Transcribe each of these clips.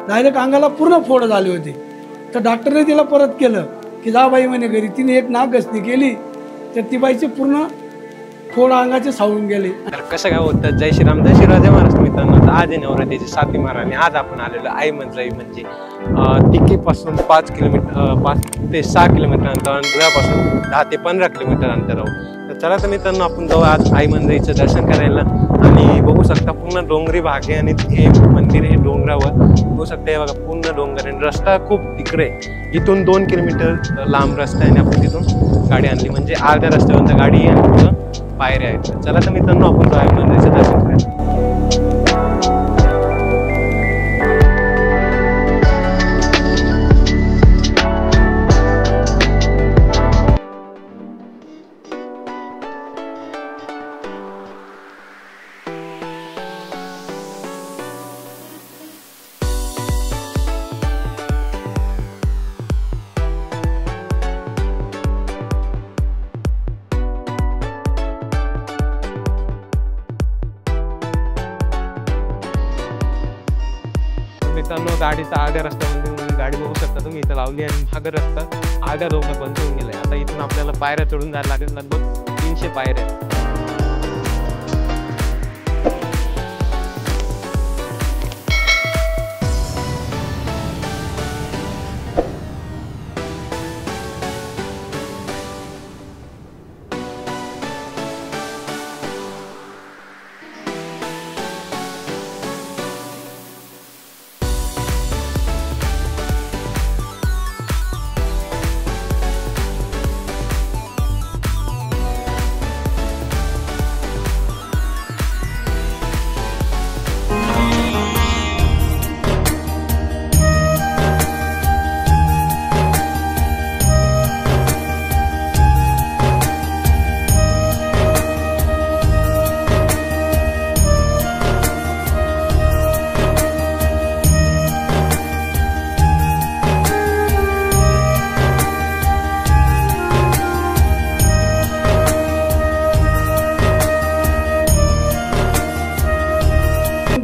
Direct अंगाला पूर्ण फोड झाले होते। तर डॉक्टरने तिला परत केलं की जा बाई म्हणे घरी। तिने एक नाक घसणी केली तर ती बाईचे पूर्ण फोड अंगाचे सावून गेले। कसं काय होतं? जय श्रीराम जय श्रीराम जय महाराष्ट्र मित्रांनो। आज आहे नवरात्रीची 7वी मार आणि आज आपण आलेलो आई मंजराई म्हणजे तिकीपासून 5 ते 6 किलोमीटर अंतरापासून 10 ते 15 किलोमीटर अंतरावर। तर चला तर मित्रांनो आपण जाऊ आज आई मंजराईचं दर्शन करायला। आणि बघू शकता पूर्ण डोंगरी भाग आहे आणि हे मंदिर हे डोंगरावर बघू शकता। हे बघा पूर्ण डोंगर आणि रस्ता खूप तिकडे इथून 2 किलोमीटर लांब रस्ता आहे आणि आपण तिथून गाडी आणली म्हणजे अर्ध्या रस्त्यावर गाडी आणि पुढं पायऱ्या आहेत। चला तर मित्रांनो आपण आई मंदिराचं दर्शन करायला। मित्रांनो गाडीचा अर्ध्या रस्त्यामध्ये गाडी बघू शकता तुम्ही इथं लावली आणि मागं रस्ता अर्ध्या रोडला बंद होऊन गेलाय। आता इथून आपल्याला पायऱ्या चढून जायला लागेल, लगभग 300 पायऱ्या।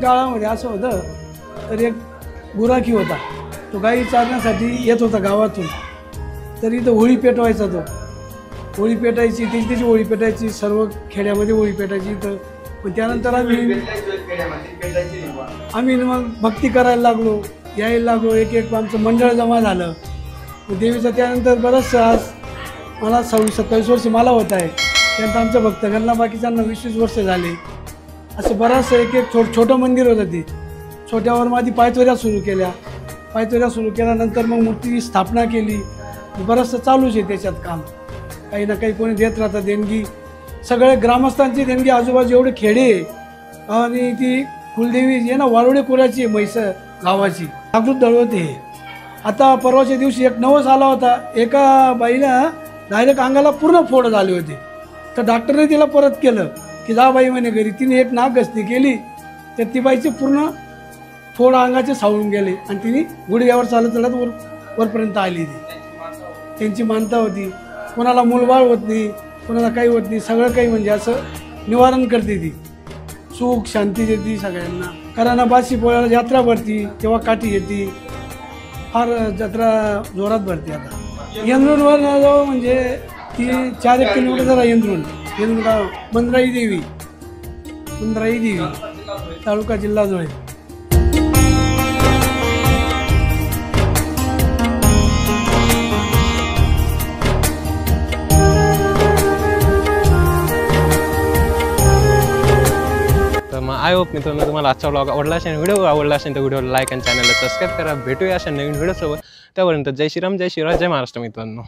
काळामध्ये असं होतं तर एक गुराखी होता, तो गाई चारण्यासाठी येत होता गावातून। तर इथं होळी पेटवायचा, तो होळी पेटायची, त्याची होळी पेटायची, सर्व खेड्यामध्ये होळी पेटायची इथं। पण त्यानंतर आम्ही मग भक्ती करायला लागलो, यायला लागलो, एक एक आमचं मंडळ जमा झालं देवीचं। त्यानंतर बरंचसं आज मला 26-27 वर्ष मला होत आहे, त्यानंतर आमच्या भक्तगणांना बाकीच्यांना 20-20 वर्ष झाले। असं बरंचसं एक एक छोटं मंदिर होतं ते। छोट्यावर माझी पायतोऱ्या सुरू केल्या, पायतोऱ्या सुरू केल्यानंतर मग मूर्ती स्थापना केली। बरंचसं चालूच आहे त्याच्यात काम, काही ना काही कोणी देत राहतं देणगी। सगळे ग्रामस्थांची देणगी, आजूबाजू एवढे खेडे आणि ती कुलदेवी जी आहे ना वारुळे कुळाची म्हैस गावाची जागृत दळवते हे। आता परवाच्या दिवशी एक नवस आला होता, एका बाईला डायरेक्ट अंगाला पूर्ण फोड झाले होते। तर डॉक्टरने तिला परत केलं की जा बाई म्हणे घरी। तिने एक नाक घसणी केली तर ती बाईचे पूर्ण फोड अंगाचे सावून गेले आणि तिने गुडघ्यावर चालत चालत वरपर्यंत आली। ती त्यांची मानता होती, कोणाला मूलबाळ होत नाही, कोणाला काही होत नाही, सगळं काही म्हणजे असं निवारण करते ती, सुख शांती देते सगळ्यांना। कारण बाशी पोळ्याला यात्रा भरती तेव्हा काठी येते, फार जत्रा जोरात भरते। आता यंद्रूनवर जाऊ म्हणजे ती 4-1 किलोमीटर जरा यंद्रून मंजराई देवी तालुका जिल्हा धुळे। तर मग आय होप मित्रांनो तुम्हाला आजचा व्लॉग आवडला असेल, व्हिडिओ आवडला असेल तर व्हिडिओला लाईक आणि चॅनलला सबस्क्राईब करा। भेटूया अशा नवीन व्हिडिओसोबत, त्यापर्यंत जय श्रीराम जय महाराष्ट्र मित्रांनो।